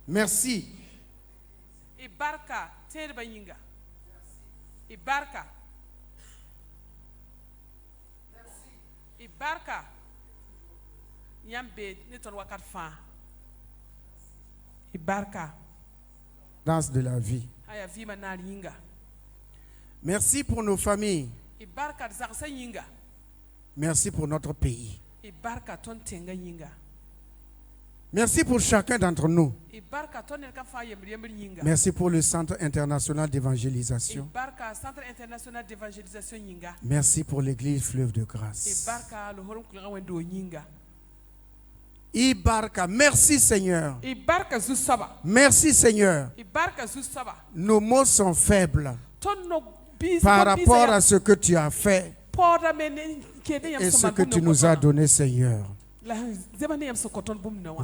Merci. Ibarka terba yinga. Ibarka. Ibarka. Yambe neton wakat fa. Ibarka. Danse de la vie. Aya vima na yinga. Merci pour nos familles. Ibarka zaksa yinga. Merci pour notre pays. Ibarka ton tenga yinga. Merci pour chacun d'entre nous. Ibarka ton elka fa yember yinga. Merci pour le Centre international d'évangélisation. Ibarka Centre international d'évangélisation yinga. Merci pour l'église Fleuve de Grâce. Ibarka lo horum kula wendo yinga. Ibarka, merci Seigneur. Ibarka zusaba. Merci Seigneur. Ibarka zusaba. Nos mots sont faibles Tonno par rapport à ce que tu as fait et ce que tu nous as donné, Seigneur. Nous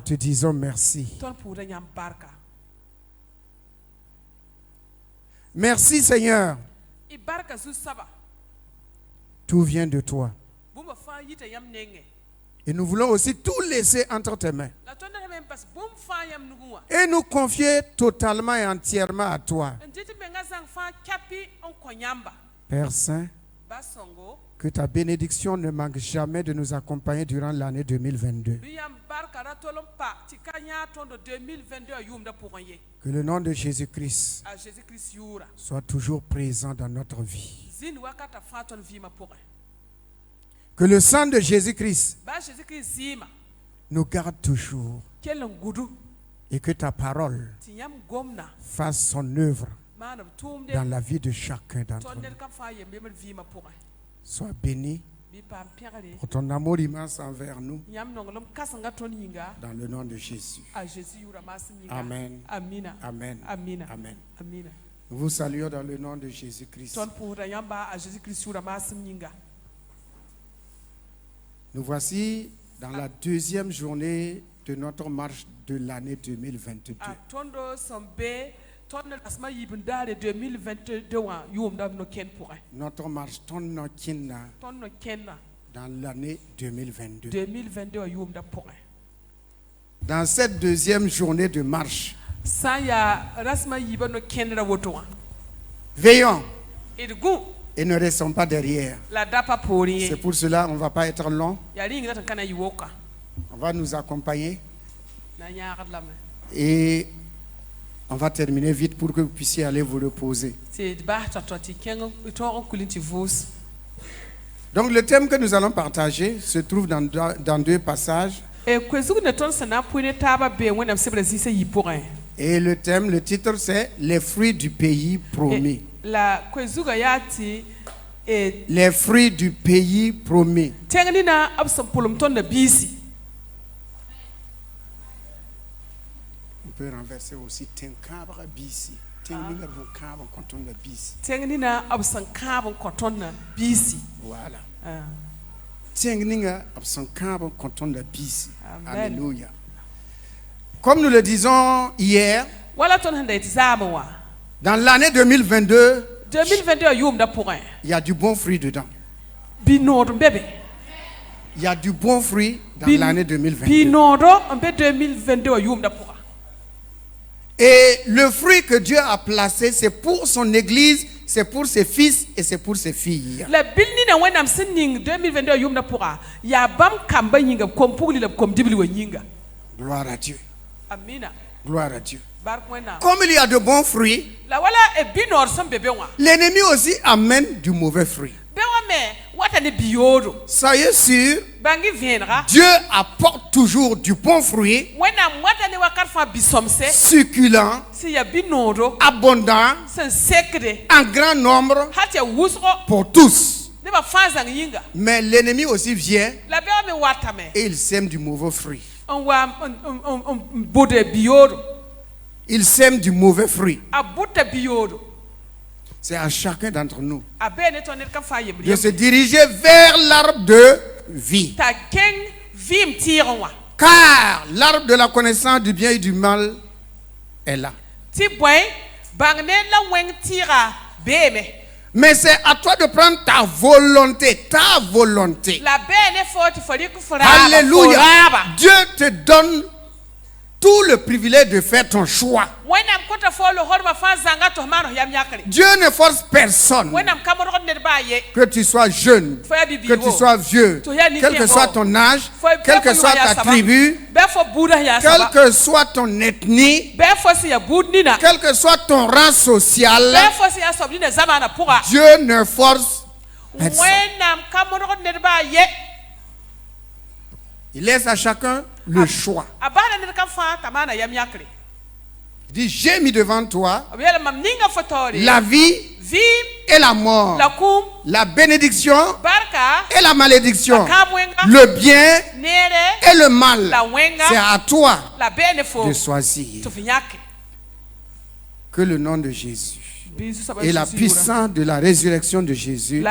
te disons merci. Merci Seigneur. Tout vient de toi. Et nous voulons aussi tout laisser entre tes mains. Et nous confier totalement et entièrement à toi. Père Saint, que ta bénédiction ne manque jamais de nous accompagner durant l'année 2022. Que le nom de Jésus-Christ soit toujours présent dans notre vie. Que le sang de Jésus-Christ nous garde toujours. Et que ta parole fasse son œuvre dans la vie de chacun d'entre nous. Sois béni pour ton amour immense envers nous. Dans le nom de Jésus. Amen. Amen. Amen. Amen. Nous vous saluons dans le nom de Jésus-Christ. Nous voici dans la deuxième journée de notre marche de l'année 2022. Notre marche dans l'année 2022. Dans cette deuxième journée de marche, veillons et ne restons pas derrière. C'est pour cela qu'on ne va pas être long. On va nous accompagner et on va terminer vite pour que vous puissiez aller vous reposer. Donc le thème que nous allons partager se trouve dans deux passages. Et le thème, le titre c'est les fruits du pays promis. Les fruits du pays promis. On peut renverser aussi tenkabra bisi. Voilà. Alléluia. Comme nous le disons hier, dans l'année 2022, il y a du bon fruit dedans. Il y a du bon fruit dans l'année 2022. Et le fruit que Dieu a placé, c'est pour son église, c'est pour ses fils et c'est pour ses filles. Gloire à Dieu. Gloire à Dieu. Comme il y a de bons fruits, l'ennemi aussi amène du mauvais fruit. Soyez sûr, Dieu apporte toujours du bon fruit, succulent, abondant, en grand nombre, pour tous. Mais l'ennemi aussi vient et il sème du mauvais fruit. Il sème du mauvais fruit. C'est à chacun d'entre nous de se diriger vers l'arbre de vie. Car l'arbre de la connaissance du bien et du mal est là. Mais c'est à toi de prendre ta volonté. Ta volonté. Alléluia. Dieu te donne tout le privilège de faire ton choix. Dieu ne force personne. Que tu sois jeune, que tu sois vieux, quel que soit ton âge, quelle que soit ta tribu, quelle que soit ton ethnie, quel que soit ton rang social, Dieu ne force personne. Il laisse à chacun le choix. Il dit, j'ai mis devant toi la vie et la mort, la bénédiction et la malédiction, le bien et le mal. C'est à toi de choisir. Que le nom de Jésus et la puissance de la résurrection de Jésus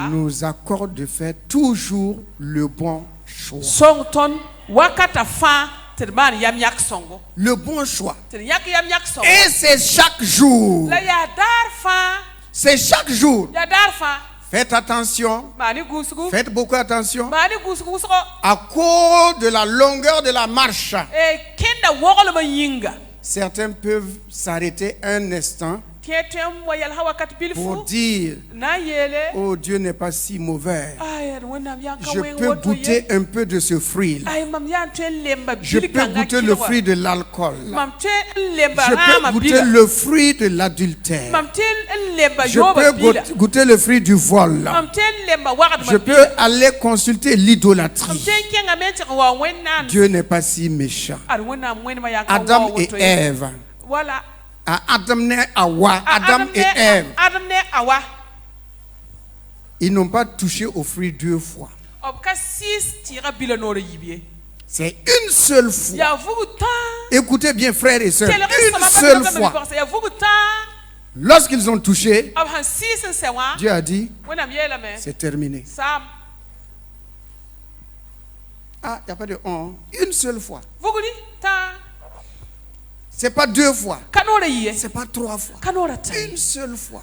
nous accorde de faire toujours le bon choix. Le bon choix. Et c'est chaque jour. C'est chaque jour. Faites attention. Faites beaucoup attention. À cause de la longueur de la marche, certains peuvent s'arrêter un instant pour dire, oh, Dieu n'est pas si mauvais. Je peux goûter un peu de ce fruit. Je peux goûter le fruit de l'alcool. Je peux goûter le fruit de l'adultère. Je peux goûter le fruit du vol. Je peux aller consulter l'idolâtrie. Dieu n'est pas si méchant. Adam et Ève. Adam et Ève, ils n'ont pas touché au fruit 2 fois. C'est une seule fois. Écoutez bien, frères et sœurs, une seule fois. Lorsqu'ils ont touché, Dieu a dit, c'est terminé. Ah, il n'y a pas de on. Une seule fois. C'est pas 2 fois. C'est pas 3 fois. Une seule fois.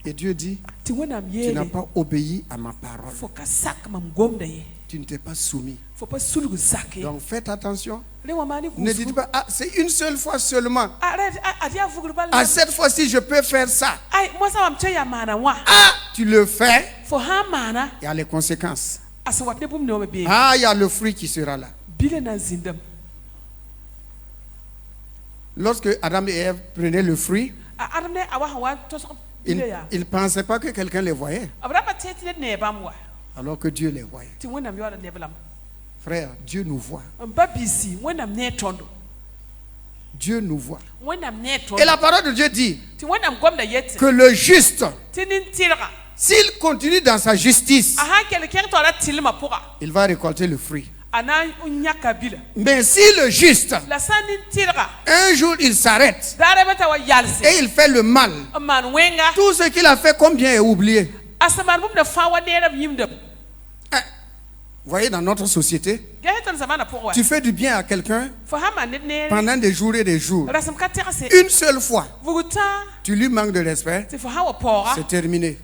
Et Dieu dit, tu n'as pas obéi à ma parole. Tu ne t'es pas soumis. Donc faites attention. Ne dites pas, ah, c'est une seule fois seulement. À cette fois-ci, je peux faire ça. Ah, tu le fais. Il y a les conséquences. Ah, il y a le fruit qui sera là. Lorsque Adam et Ève prenaient le fruit, ils ne pensaient pas que quelqu'un les voyait, alors que Dieu les voyait. Frère, Dieu nous voit. Dieu nous voit. Et la parole de Dieu dit que le juste, s'il continue dans sa justice, il va récolter le fruit. Mais si le juste, un jour il s'arrête et il fait le mal, tout ce qu'il a fait, combien est oublié? Vous voyez, dans notre société, tu fais du bien à quelqu'un pendant des jours et des jours. Une seule fois, tu lui manques de respect, c'est terminé.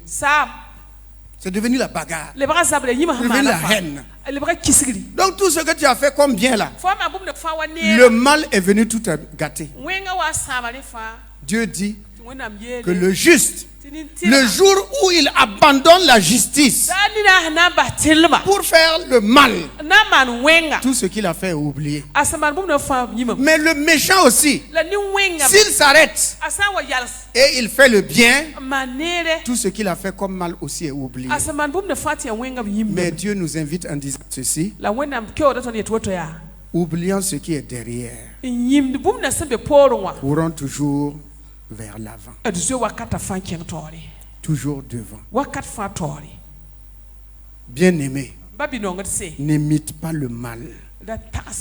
C'est devenu la bagarre. C'est devenu la haine. Donc tout ce que tu as fait comme bien là, le mal est venu tout gâter. Dieu dit que le juste, le jour où il abandonne la justice pour faire le mal, tout ce qu'il a fait est oublié. Mais le méchant aussi, s'il s'arrête et il fait le bien, tout ce qu'il a fait comme mal aussi est oublié. Mais Dieu nous invite en disant ceci: oublions ce qui est derrière, courons toujours vers l'avant, toujours devant. Bien-aimé, n'imite pas le mal.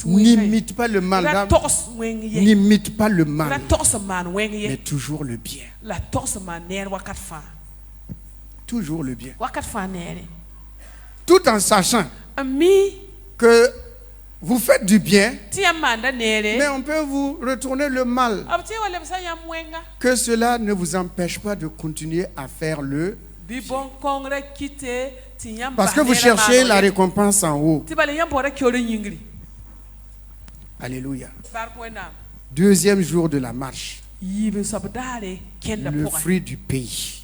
N'imite pas le mal. N'imite pas le mal, mais toujours le bien. Toujours le bien. Tout en sachant que vous faites du bien, mais on peut vous retourner le mal. Que cela ne vous empêche pas de continuer à faire le bien. Parce que vous cherchez la récompense en haut. Alléluia. Deuxième jour de la marche. Le fruit du pays.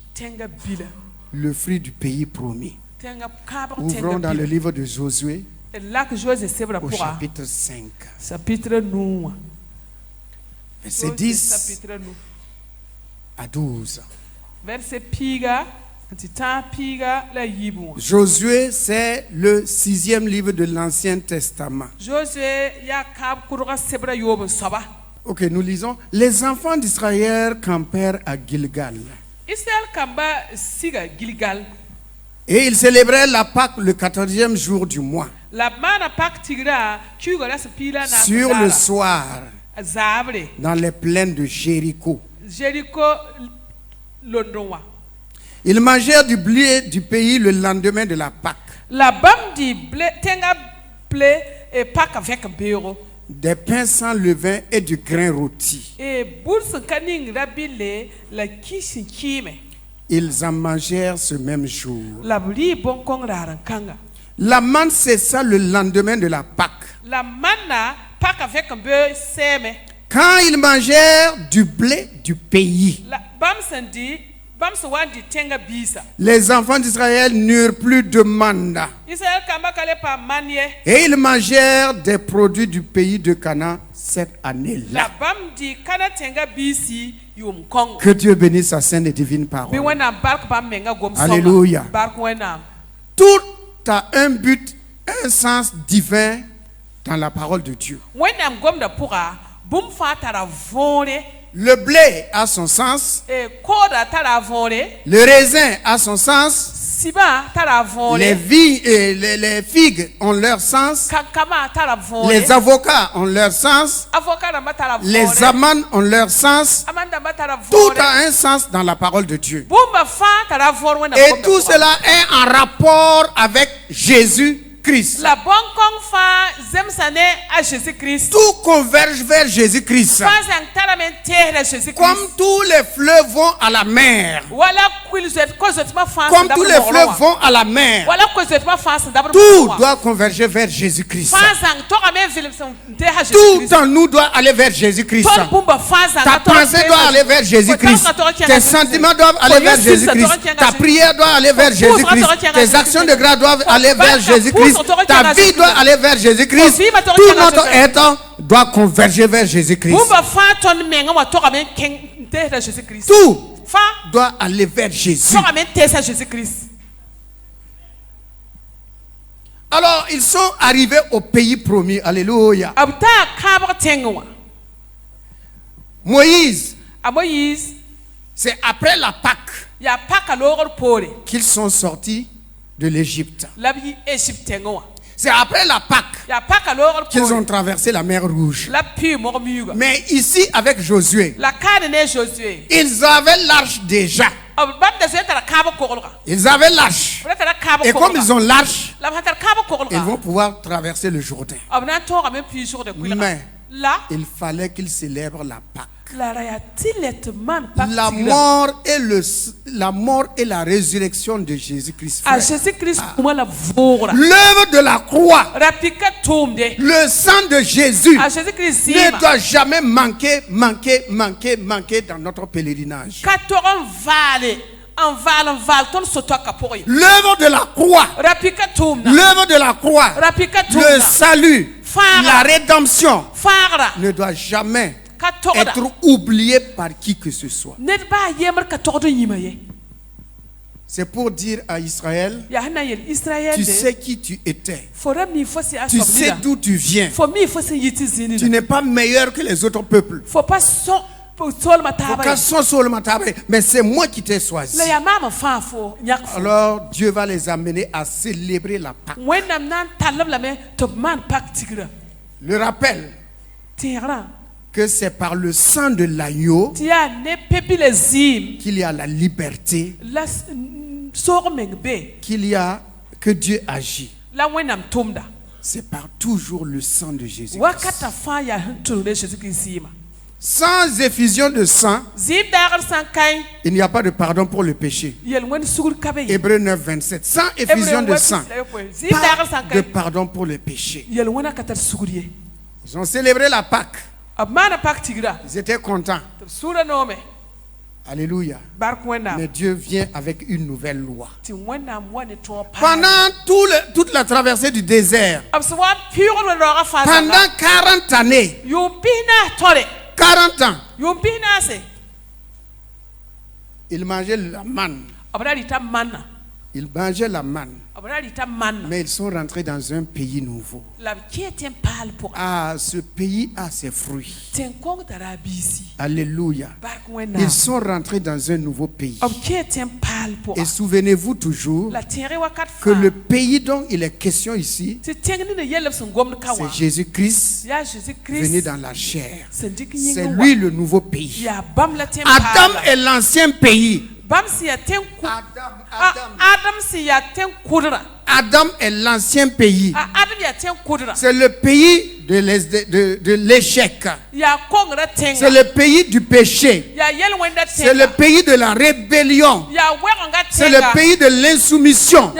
Le fruit du pays promis. Ouvrons dans le livre de Josué au chapitre 5. Verset 10 à 12. Josué, c'est le 6e livre de l'Ancien Testament. Ok, nous lisons. Les enfants d'Israël campèrent à Gilgal. Et ils célébraient la Pâque le 14e jour du mois. Sur le soir, dans les plaines de Jéricho. Ils mangèrent du blé du pays le lendemain de la Pâque. Des pains sans levain et du grain rôti. Ils en mangèrent ce même jour. La manne cessa le lendemain de la Pâque. Quand ils mangèrent du blé du pays, les enfants d'Israël n'eurent plus de manna. Et ils mangèrent des produits du pays de Canaan cette année-là. Que Dieu bénisse sa sainte et divine parole. Alléluia. Tout a un but, un sens divin dans la parole de Dieu. Le blé a son sens. Le raisin a son sens. Les figues ont leur sens. Les avocats ont leur sens. Les amandes ont leur sens. Tout a un sens dans la parole de Dieu. Et tout cela est en rapport avec Jésus-Christ. Tout converge vers Jésus-Christ. Comme tous les fleuves vont à la mer. Comme tous les fleuves vont à la mer. Tout doit converger vers Jésus-Christ. Tout en nous doit aller vers Jésus-Christ. Ta pensée doit aller vers Jésus-Christ. Tes sentiments doivent aller vers Jésus-Christ. Ta prière doit aller vers Jésus-Christ. Tes actions de grâce doivent aller vers Jésus-Christ. Ta vie doit aller vers Jésus-Christ. Tout notre être doit converger vers Jésus-Christ. Tout doit aller vers Jésus. Alors, ils sont arrivés au pays promis. Alléluia. Moïse, c'est après la Pâque qu'ils sont sortis de l'Égypte. C'est après la Pâque qu'ils ont traversé la mer Rouge. Mais ici, avec Josué, ils avaient l'arche déjà. Ils avaient l'arche. Et comme ils ont l'arche, ils vont pouvoir traverser le Jourdain. Mais il fallait qu'ils célèbrent la Pâque. La mort et la résurrection de Jésus-Christ. L'œuvre de la croix, le sang de Jésus ne doit jamais manquer dans notre pèlerinage. L'œuvre de la croix, le salut, la rédemption ne doit jamais être oublié par qui que ce soit. C'est pour dire à Israël, tu sais qui tu étais. Tu sais d'où tu viens. Tu n'es pas meilleur que les autres peuples. Mais c'est moi qui t'ai choisi. Alors Dieu va les amener à célébrer la Pâque. Le rappel que c'est par le sang de l'agneau qu'il y a la liberté, que Dieu agit. C'est par toujours le sang de Jésus. Sans effusion de sang, il n'y a pas de pardon pour le péché. Hébreux 9, 27. Sans effusion de sang, pas de pardon pour le péché. Ils ont célébré la Pâque. Ils étaient contents. Alléluia. Mais Dieu vient avec une nouvelle loi. Pendant toute la traversée du désert, pendant 40 années, 40 ans, il mangeait la manne. Ils mangeaient la manne. Mais ils sont rentrés dans un pays nouveau. Ah, ce pays a ses fruits. Alléluia. Ils sont rentrés dans un nouveau pays. Et souvenez-vous toujours que le pays dont il est question ici, c'est Jésus-Christ venu dans la chair. C'est lui le nouveau pays. Adam est l'ancien pays. Adam est l'ancien pays. C'est le pays de l'échec. C'est le pays du péché. C'est le pays de la rébellion. C'est le pays de l'insoumission.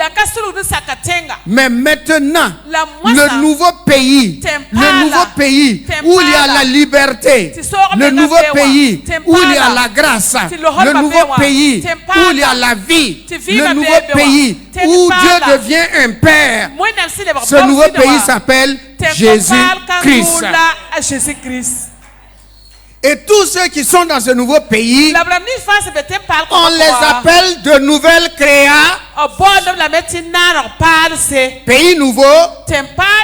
Mais maintenant, le nouveau pays où il y a la liberté, le nouveau pays où il y a la grâce, le nouveau pays où il y a la vie, le nouveau pays où Dieu devient un père. Ce nouveau pays s'appelle Jésus-Christ. Et tous ceux qui sont dans ce nouveau pays, on les appelle de nouvelles créas. Pays nouveau,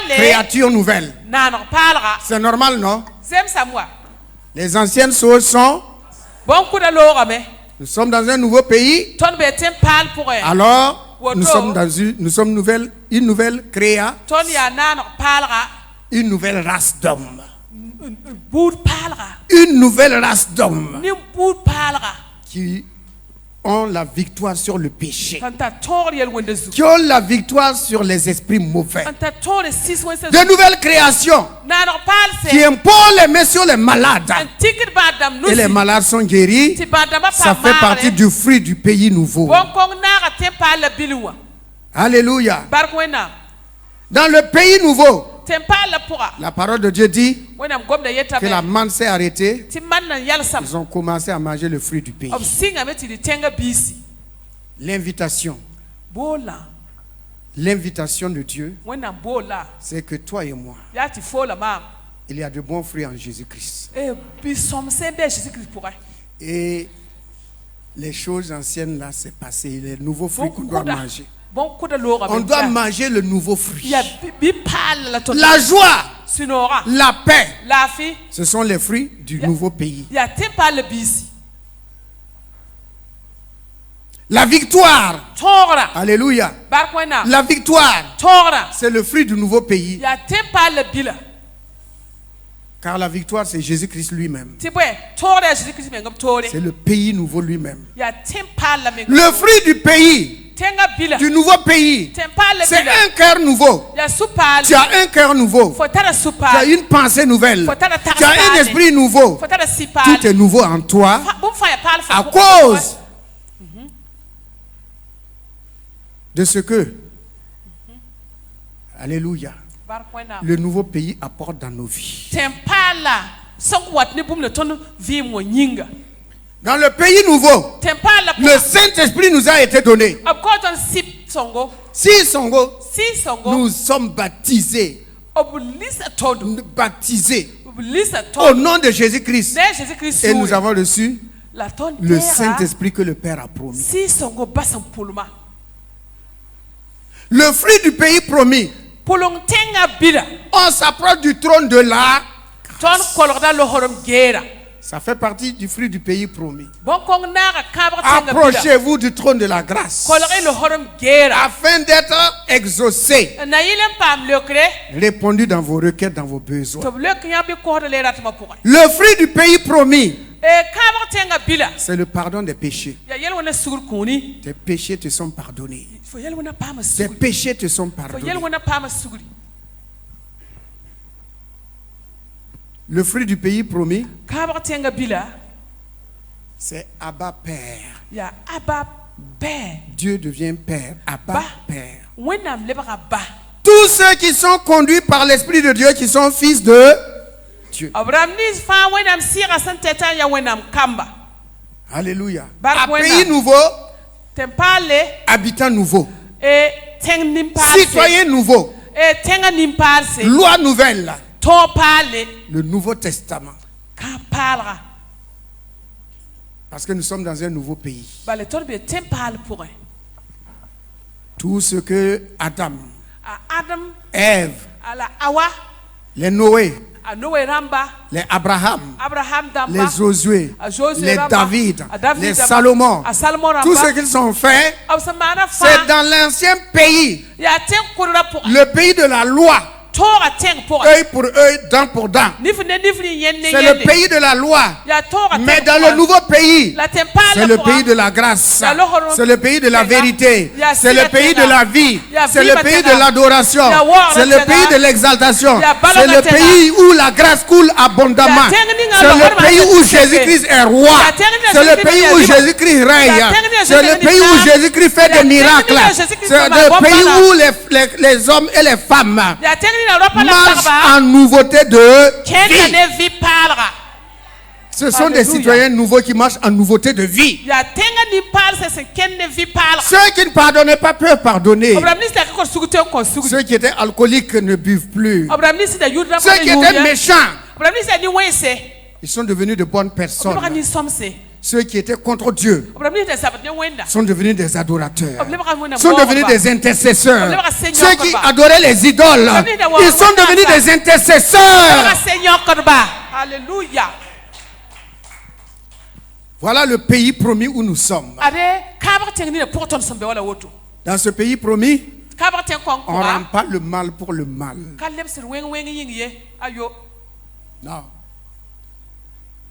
créature nouvelle. C'est normal, non? Les anciennes choses sont... Nous sommes dans un nouveau pays. Alors, nous sommes dans une nouvelle créa, une nouvelle race d'hommes. Une nouvelle race d'hommes qui ont la victoire sur le péché, qui ont la victoire sur les esprits mauvais. De nouvelles créations qui imposent les mains sur les malades. Et les malades sont guéris. Ça fait partie du fruit du pays nouveau. Alléluia. Dans le pays nouveau, la parole de Dieu dit que la manne s'est arrêtée. Ils ont commencé à manger le fruit du pays. L'invitation. L'invitation de Dieu, c'est que toi et moi, il y a de bons fruits en Jésus-Christ. Et les choses anciennes là, c'est passé. Les nouveaux fruits qu'on doit manger. On doit manger le nouveau fruit. La joie, la paix, ce sont les fruits du nouveau pays. La victoire, alléluia. La victoire, c'est le fruit du nouveau pays. Car la victoire, c'est Jésus-Christ lui-même. C'est le pays nouveau lui-même. Le fruit du pays, du nouveau pays, c'est un cœur nouveau. Tu as un cœur nouveau. Tu as une pensée nouvelle. Tu as un esprit nouveau. Tout est nouveau en toi à cause de ce que, alléluia, le nouveau pays apporte dans nos vies. Dans le pays nouveau, le Saint-Esprit nous a été donné. Si Songo, nous sommes baptisés. Baptisés au nom de Jésus-Christ. Et nous avons reçu le Saint-Esprit que le Père a promis. Le fruit du pays promis. On s'approche du trône de la grâce. Ça fait partie du fruit du pays promis. Approchez-vous du trône de la grâce afin d'être exaucé, répondu dans vos requêtes, dans vos besoins. Le fruit du pays promis, c'est le pardon des péchés. Tes péchés te sont pardonnés. Tes péchés te sont pardonnés. Le fruit du pays promis, c'est Abba Père. Dieu devient Père. Abba Père. Tous ceux qui sont conduits par l'Esprit de Dieu, qui sont fils de Dieu. Alléluia. Un pays nouveau, habitant nouveau, citoyen nouveau, loi nouvelle, le Nouveau Testament. Parce que nous sommes dans un nouveau pays. Tout ce que Adam, Ève, les Noé, les Abraham, les Josué, les David, les Salomon, tout ce qu'ils ont fait, c'est dans l'ancien pays, le pays de la loi. Œil pour œil, dent pour dent. C'est le pays de la loi. Mais dans le nouveau pays, c'est le pays de la grâce. C'est le pays de la vérité. C'est le pays de la vie. C'est le pays de l'adoration. C'est le pays de l'exaltation. C'est le pays où la grâce coule abondamment. C'est le pays où Jésus-Christ est roi. C'est le pays où Jésus-Christ règne. C'est le pays où Jésus-Christ fait des miracles. C'est le pays où les hommes et les femmes marche en nouveauté de vie. Ce sont des citoyens nouveaux qui marchent en nouveauté de vie. Ceux qui ne pardonnaient pas peuvent pardonner. Ceux qui étaient alcooliques ne buvent plus. Ceux qui étaient méchants, ils sont devenus de bonnes personnes. Ceux qui étaient contre Dieu sont devenus des adorateurs, sont devenus des intercesseurs. Ceux qui adoraient les idoles, ils sont devenus des intercesseurs. Alléluia. Voilà le pays promis où nous sommes. Dans ce pays promis, on ne rend pas le mal pour le mal. Non.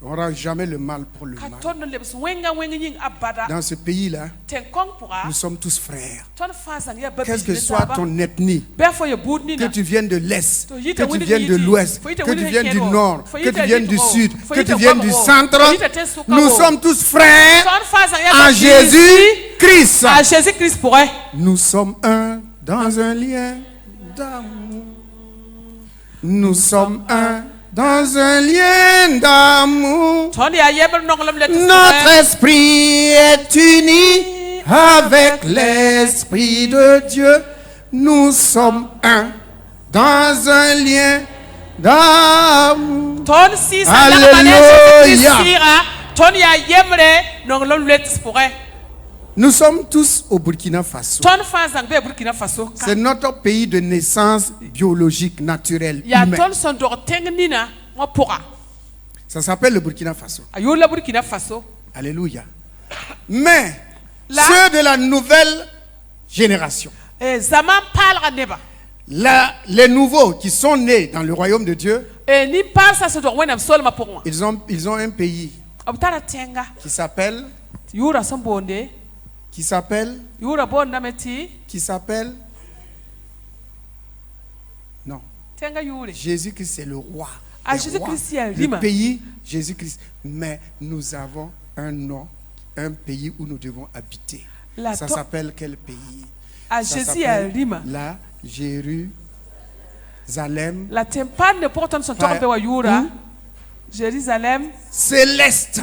On n'aura jamais le mal pour le mal. Dans ce pays-là, nous sommes tous frères. Quelle que soit ton ethnie, que tu viennes de l'Est, que tu viennes de l'Ouest, que tu viennes du Nord, que tu viennes du Sud, que tu viennes du Centre, nous sommes tous frères en Jésus-Christ. Nous sommes un dans un lien d'amour. Nous sommes un dans un lien d'amour. Notre esprit est uni avec l'esprit de Dieu. Nous sommes un dans un lien d'amour. Alléluia. Nous sommes tous au Burkina Faso. C'est notre pays de naissance biologique, naturelle, humaine. Ça s'appelle le Burkina Faso. Alléluia. Mais ceux de la nouvelle génération, les nouveaux qui sont nés dans le royaume de Dieu, ils ont un pays qui s'appelle non. Jésus-Christ c'est le roi. Le pays Jésus-Christ. Mais nous avons un nom, un pays où nous devons habiter. Ça s'appelle quel pays? Ça s'appelle la Jérusalem. Jérusalem céleste.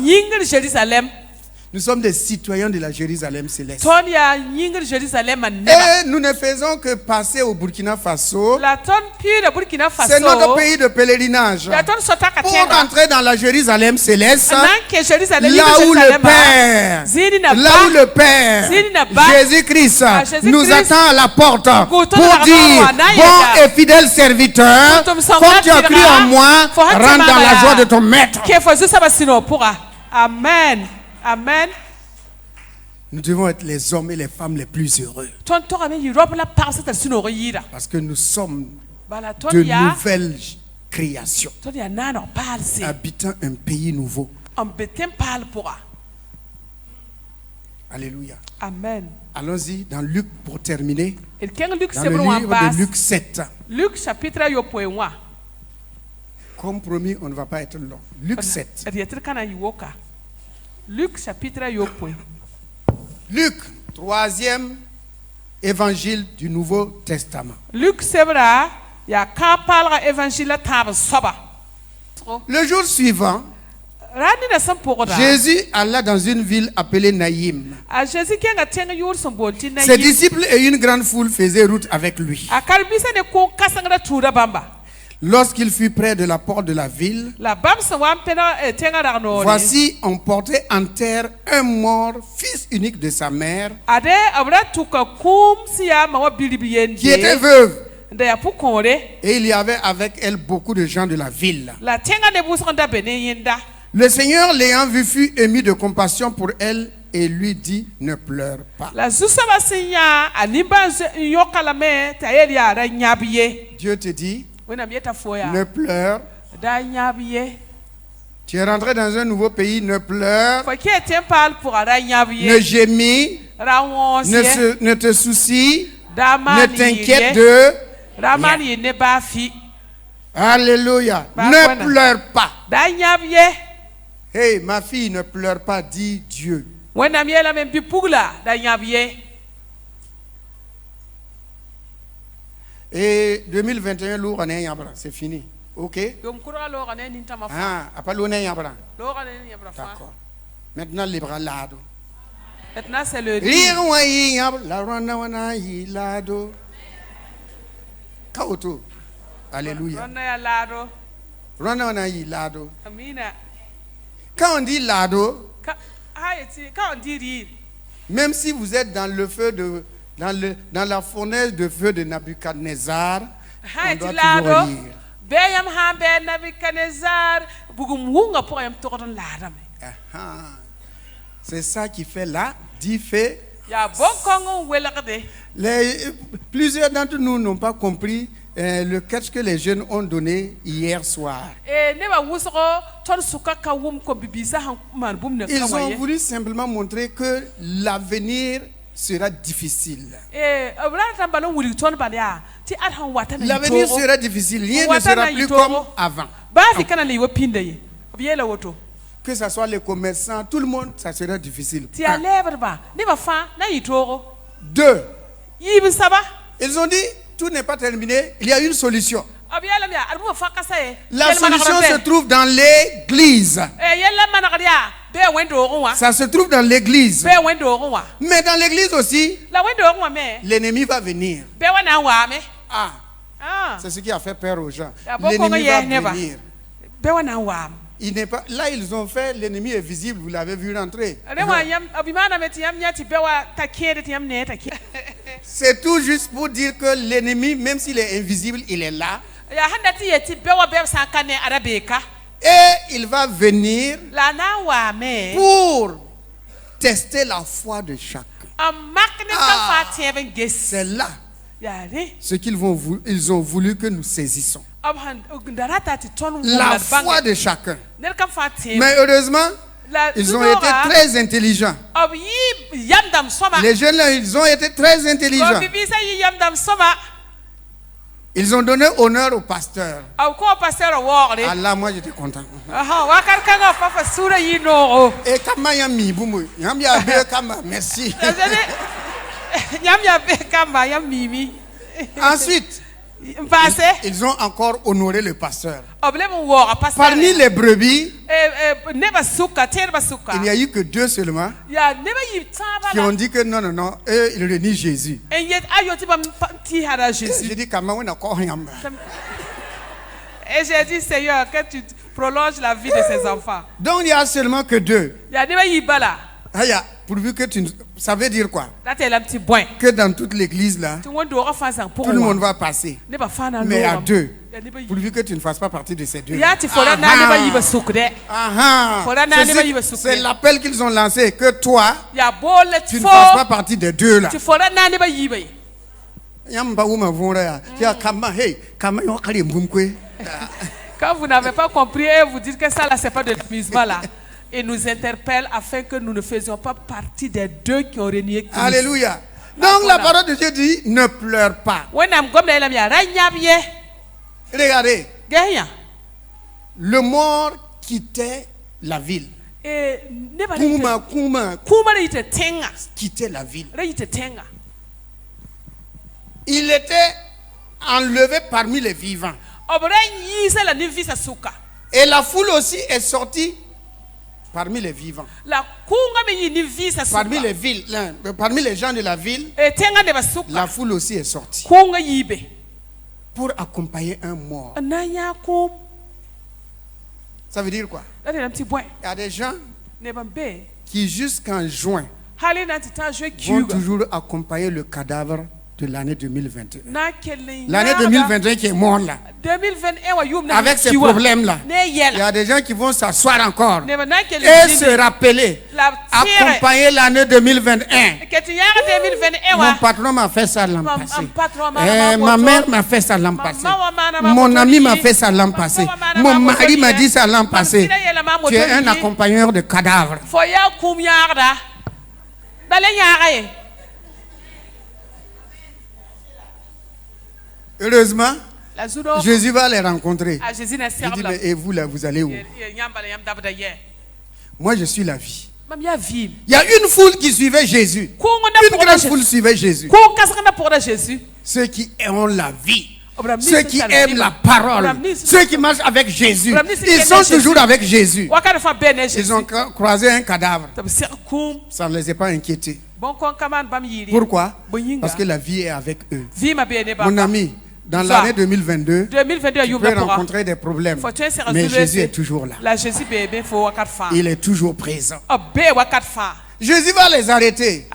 Nous sommes des citoyens de la Jérusalem céleste. Et nous ne faisons que passer au Burkina Faso. C'est notre pays de pèlerinage. Pour entrer dans la Jérusalem céleste, là où le Père, Jésus-Christ, nous attend à la porte pour dire, bon et fidèle serviteur, comme tu as cru en moi, rentre dans la joie de ton maître. Amen. Amen. Nous devons être les hommes et les femmes les plus heureux. Parce que nous sommes de nouvelles créations. Habitant un pays nouveau. Alléluia. Amen. Allons-y dans Luc pour terminer. Dans le livre de Luc 7. Luc chapitre 1. Comme promis, on ne va pas être long. Luc 7. Luc chapitre 8. Luc, troisième évangile du Nouveau Testament. Luc sebra ya kapalga évangile tab soba. Le jour suivant, Jésus alla dans une ville appelée Naïm. Ses disciples et une grande foule faisaient route avec lui. Lorsqu'il fut près de la porte de la ville, voici, on portait en terre un mort, fils unique de sa mère, qui était veuve. Et il y avait avec elle beaucoup de gens de la ville. Le Seigneur, l'ayant vu, fut ému de compassion pour elle et lui dit, ne pleure pas. Dieu te dit, ne pleure. Tu es rentré dans un nouveau pays, ne pleure. Ne gémis. Ne te soucie. Ne t'inquiète de rien. Alléluia. Ne pleure pas. Hey, ma fille, ne pleure pas, dit Dieu. Et 2021, lourd, c'est fini. Ok? Ah, après l'eau, d'accord. Maintenant, les bras là. Maintenant, c'est le Alléluia. Quand on dit lado, même si vous êtes dans le feu de dans la fournaise de feu de Nabucodonosor, on doit toujours rire. C'est ça qui fait la différence. Plusieurs d'entre nous n'ont pas compris le catch que les jeunes ont donné hier soir. Ils ont voulu simplement montrer que l'avenir sera difficile. L'avenir sera difficile. Rien ne sera plus comme avant. Que ce soit les commerçants, tout le monde, ça sera difficile. Deux, ils ont dit, tout n'est pas terminé, il y a une solution. La solution se trouve dans l'église. Ça se trouve dans l'église. Mais dans l'église aussi, l'ennemi va venir. C'est ce qui a fait peur aux gens. L'ennemi va venir. Il n'est pas là, ils ont fait l'ennemi est visible, vous l'avez vu rentrer. C'est tout juste pour dire que l'ennemi, même s'il est invisible, il est là. Et il va venir pour tester la foi de chacun. C'est là ce qu'ils ont voulu que nous saisissons. La foi de chacun. Mais heureusement, ils ont été très intelligents. Les jeunes là, ils ont été très intelligents. Ils ont donné honneur au pasteur. Allah, moi j'étais content. Et comment yami boumou, yami abe kama, merci. Ensuite, ils ont encore honoré le pasteur. Parmi les brebis, il n'y a eu que 2 seulement qui ont dit que non, non, non, eux, ils renient Jésus. J'ai dit, comment on a encore rien. Et j'ai dit, Seigneur, que tu prolonges la vie de ces enfants. Donc il n'y a seulement que 2. Pourvu que ça veut dire quoi? Que dans toute l'église là, tout le monde va passer. Mais à 2. Pourvu que tu ne fasses pas partie de ces 2. C'est l'appel qu'ils ont lancé. Que toi, tu ne fasses pas partie des 2 là. Quand vous n'avez pas compris, vous dites que ça là, c'est pas de l'amusement là. Et nous interpelle afin que nous ne faisions pas partie des 2 qui ont renié Christ. Alléluia. Donc la parole de Dieu dit, ne pleure pas. Regardez. Le mort quittait la ville. Quittait la ville. Il était enlevé parmi les vivants. Et la foule aussi est sortie parmi les vivants. Parmi les villes, parmi les gens de la ville, la foule aussi est sortie pour accompagner un mort. Ça veut dire quoi? Il y a des gens qui jusqu'en juin vont toujours accompagner le cadavre de l'année 2021. L'année 2021 qui est morte là. Avec ces problèmes-là. Il y a des gens qui vont s'asseoir encore et se rappeler, accompagner l'année 2021. Mon patron m'a fait ça l'an passé. Ma mère m'a fait ça l'an passé. Mon ami m'a fait ça l'an passé. Mon mari m'a dit ça l'an passé. Tu es un accompagneur de cadavres. Heureusement, Jésus va les rencontrer. Il dit, mais et vous là, vous allez où? Moi, je suis la vie. Il y a une foule qui suivait Jésus. Une grande foule suivait Jésus. Ceux qui ont la vie. Ceux qui aiment la parole. Ceux qui marchent avec Jésus. Ils sont toujours avec Jésus. Ils ont croisé un cadavre. Ça ne les a pas inquiétés. Pourquoi? Parce que la vie est avec eux. Mon ami, dans l'année 2022, tu peux rencontrer des problèmes, mais Jésus est toujours là. Il est toujours présent. Jésus va les arrêter.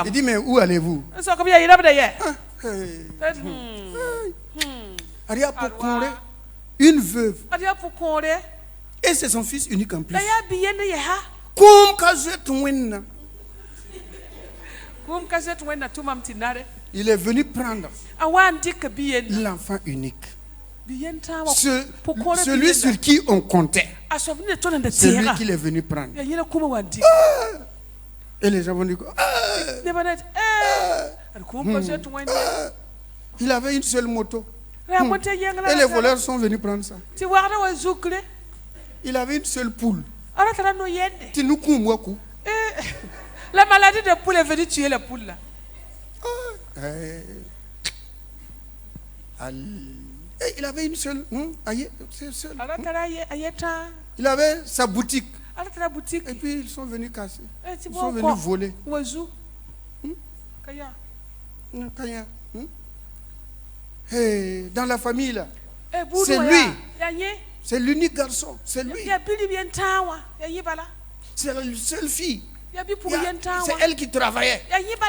Il dit, mais où allez-vous? Une veuve. Et c'est son fils unique en plus. Il est venu prendre l'enfant unique. Celui sur qui on comptait. C'est lui qu'il est venu prendre. Et les gens vont dire il avait une seule moto. Et les voleurs sont venus prendre ça. Il avait une seule poule. La maladie de poule est venue tuer la poule là. Il avait une seule. Il avait sa boutique. Et puis ils sont venus casser. Ils sont venus voler. Dans la famille là, c'est lui. C'est l'unique garçon. C'est lui. C'est la seule fille. C'est elle qui travaillait.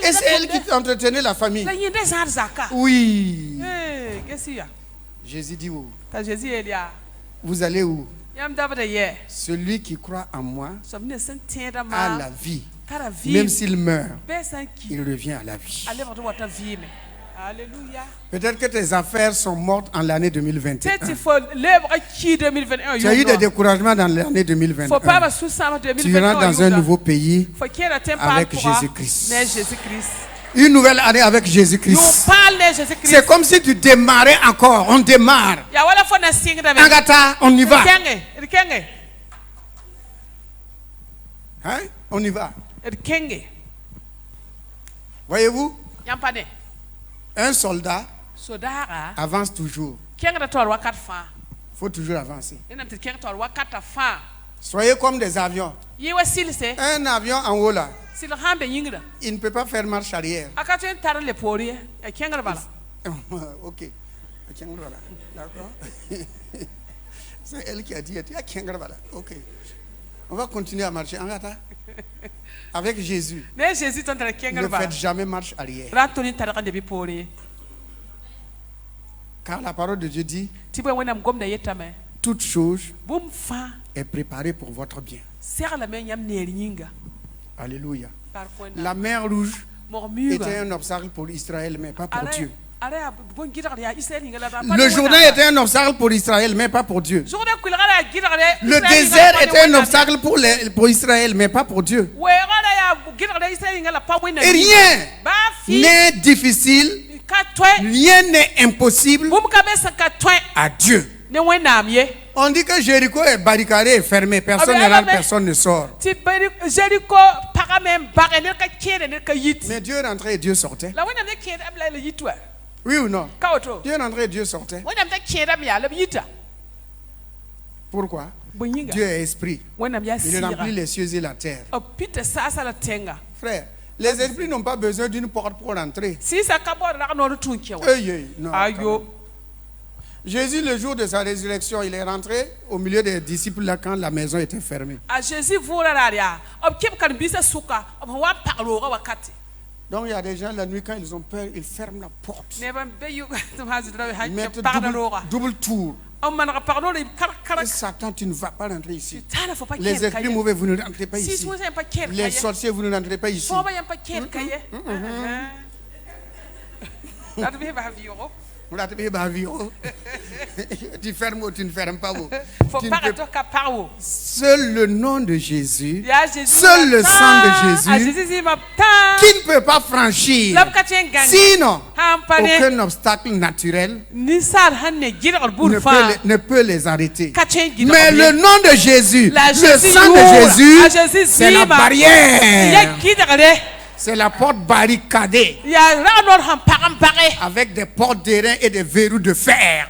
Et c'est elle qui entretenait la famille. Oui. Jésus dit où? Vous allez où? Celui qui croit en moi a la vie. Même s'il meurt, il revient à la vie. Peut-être que tes affaires sont mortes en l'année 2021. Tu as eu des découragements dans l'année 2021. Tu rentres dans un nouveau pays avec Jésus-Christ. Une nouvelle année avec Jésus-Christ. C'est comme si tu démarrais encore. On démarre. Agatha, on y va. Hein? On y va. Voyez-vous? Un soldat avance toujours. Il faut toujours avancer. Soyez comme des avions. Un avion en haut là, il ne peut pas faire marche arrière. Ok. D'accord. C'est elle qui a dit. Ok. On va continuer à marcher. Avec Jésus. Ne faites jamais marche arrière. Car la parole de Dieu dit, toute chose est préparée pour votre bien. Alléluia. La mer Rouge était un obstacle pour Israël, mais pas pour Dieu. Le Jourdain était un obstacle pour Israël, mais pas pour Dieu. Le désert était un obstacle pour Israël, mais pas pour Dieu. Et rien n'est difficile, rien n'est impossible à Dieu. On dit que Jéricho est barricadé et fermé. Personne ne rentre, personne ne sort. Mais Dieu rentrait et Dieu sortait. Oui ou non? Dieu rentrait et Dieu sortait. Pourquoi? Dieu est esprit. Il remplit les cieux et la terre. Frère, les esprits n'ont pas besoin d'une porte pour rentrer. Non. Jésus, le jour de sa résurrection, il est rentré au milieu des disciples là quand la maison était fermée. Donc il y a des gens la nuit quand ils ont peur, ils ferment la porte. Ils mettent double tour. Et Satan, tu ne vas pas rentrer ici. Les esprits mauvais, vous ne rentrez pas ici. Les sorciers, vous ne rentrez pas ici. Tu fermes ou tu ne fermes pas. Seul le nom de Jésus, seul le sang de Jésus, qui ne peut pas franchir, sinon aucun obstacle naturel ne peut les arrêter. Mais le nom de Jésus, le sang de Jésus, c'est la barrière. C'est la porte barricadée avec des portes d'airain et des verrous de fer.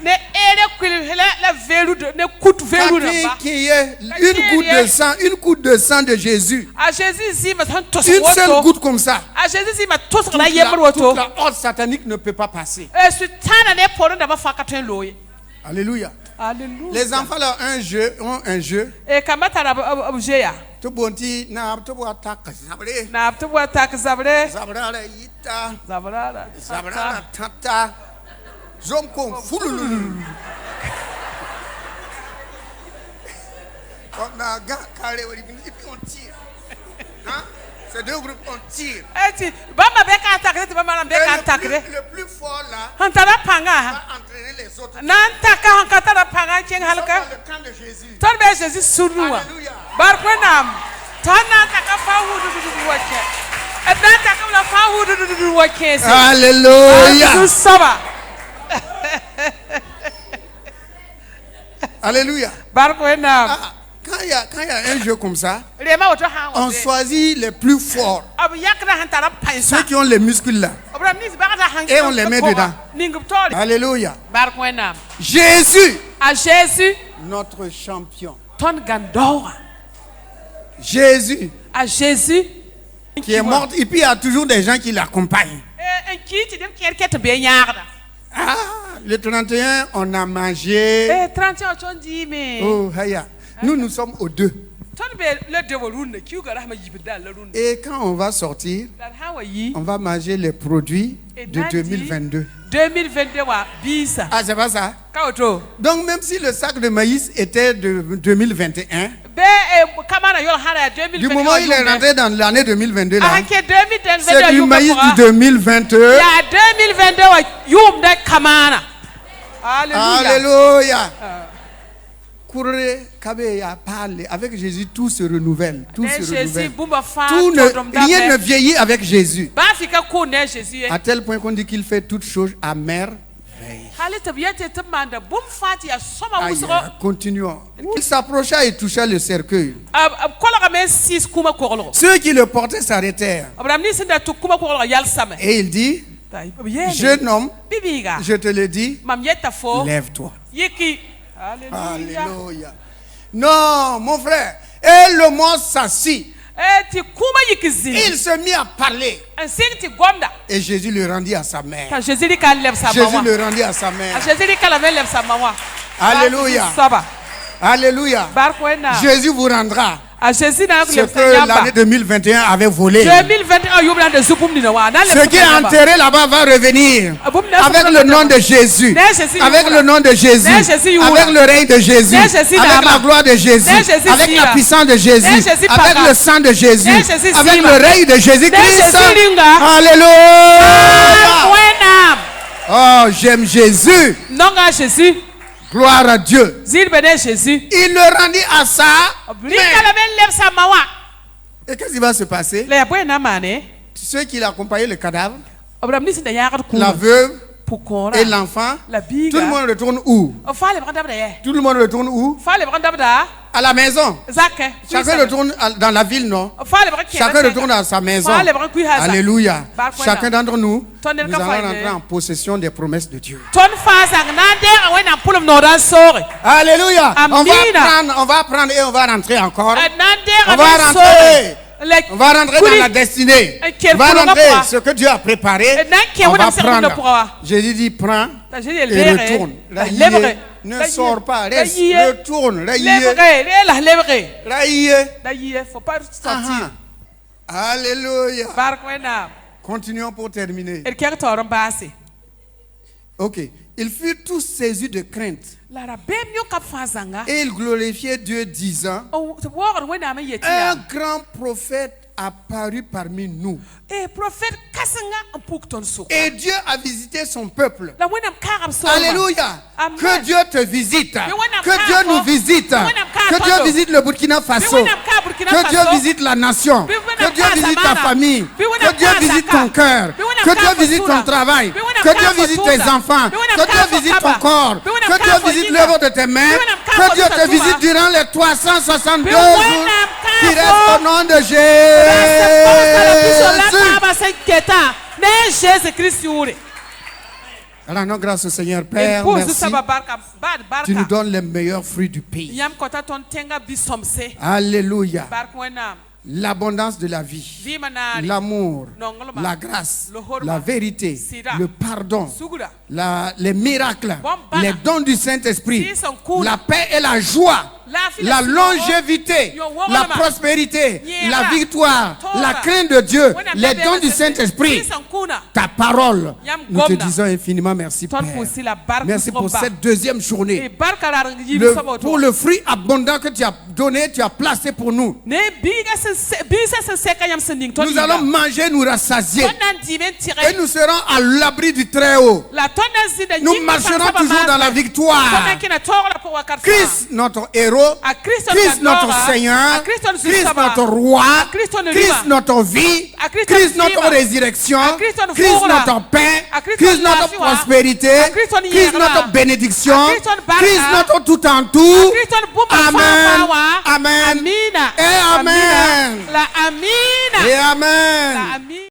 Qu'il y ait une goutte de sang de Jésus, une seule goutte comme ça, toute la horde satanique ne peut pas passer. Alléluia. Les enfants là ont un jeu. Tout bon petit na tout bois attaque zabre ita zabra tata zomko fululu on a gars carré et puis on tire. Hein? C'est deux groupes, on tire. Le plus fort là va entraîner les autres. Le camp de Jésus. Alléluia. Alléluia. Alléluia. Quand il y a un jeu comme ça, on choisit les plus forts, ceux qui ont les muscles là, et on les met dedans. Alléluia. Jésus, notre champion. Jésus, qui est mort, et puis il y a toujours des gens qui l'accompagnent. Le 31, on a mangé. Oh, haya. Nous sommes aux 2. Et quand on va sortir, on va manger les produits de 2022. Ah, c'est pas ça? Donc même si le sac de maïs était de 2021, du moment où il est rentré dans l'année 2022, là, c'est du maïs du 2022. Alléluia. Avec Jésus, tout se renouvelle. Rien ne vieillit avec Jésus. À tel point qu'on dit qu'il fait toutes choses à merveille. Continuons. Il s'approcha et toucha le cercueil. Ceux qui le portaient s'arrêtèrent. Et il dit, jeune homme, je te le dis, lève-toi. Alléluia. Non, mon frère. Et le monstre s'assit. Il se mit à parler. Et Jésus le rendit à sa mère. Jésus le rendit à sa mère. Alléluia. Alléluia. Jésus vous rendra ce que l'année 2021 avait volé. Ce qui est enterré là-bas va revenir avec le nom de Jésus, avec le nom de Jésus, avec le règne de Jésus, avec la gloire de Jésus, avec la puissance de Jésus, avec le sang de Jésus, avec le règne de Jésus-Christ. Alléluia. Oh, j'aime Jésus. Gloire à Dieu. Il le rendit à sa mère. Et qu'est-ce qui va se passer? Ceux qui l'accompagnaient le cadavre, la veuve, Et l'enfant, tout le monde retourne où? Tout le monde retourne où? À la maison. Chacun retourne dans la ville, non? Chacun retourne à sa maison. Alléluia. Chacun d'entre nous, nous allons rentrer en possession des promesses de Dieu. Alléluia. On va prendre et on va rentrer encore. On va rentrer. On va rentrer dans la destinée. On va rentrer ce que Dieu a préparé. On va prendre. Jésus dit prends et retourne. Ne sors pas, reste, retourne. Faut pas sortir. Alléluia. Continuons pour terminer. Ok. Ils furent tous saisis de crainte. Et ils glorifiaient Dieu disant, un grand prophète apparu parmi nous. Et Dieu a visité son peuple. Alléluia. Que Dieu te visite. Que Dieu nous visite. Que Dieu visite le Burkina Faso. Que Dieu visite la nation. Que Dieu visite ta famille. Que Dieu visite ton cœur. Que Dieu visite ton travail. Que Dieu visite tes enfants. Que Dieu visite ton corps. Que Dieu visite l'œuvre de tes mains. Que Dieu te visite durant les 362 jours qui restent au nom de Jésus. Alors, grâce au Seigneur Père, merci. Tu nous donnes les meilleurs fruits du pays. Alléluia. L'abondance de la vie, l'amour, la grâce, la vérité, le pardon, les miracles, les dons du Saint-Esprit, la paix et la joie, la longévité, la prospérité, la victoire, la crainte de Dieu, les dons du Saint-Esprit, ta parole. Nous te disons infiniment merci, Père. Merci pour cette deuxième journée. Pour le fruit abondant que tu as donné, tu as placé pour nous. Nous allons manger, nous rassasier. Et nous serons à l'abri du Très-Haut. Nous marcherons toujours dans la victoire. Christ, notre héros. Christ, notre Seigneur. Christ, notre roi. Christ, notre vie. Christ, notre résurrection. Christ, notre paix. Christ, notre prospérité. Christ, notre bénédiction. Christ, notre tout en tout. Amen. Amen. Et Amen. Et Amen.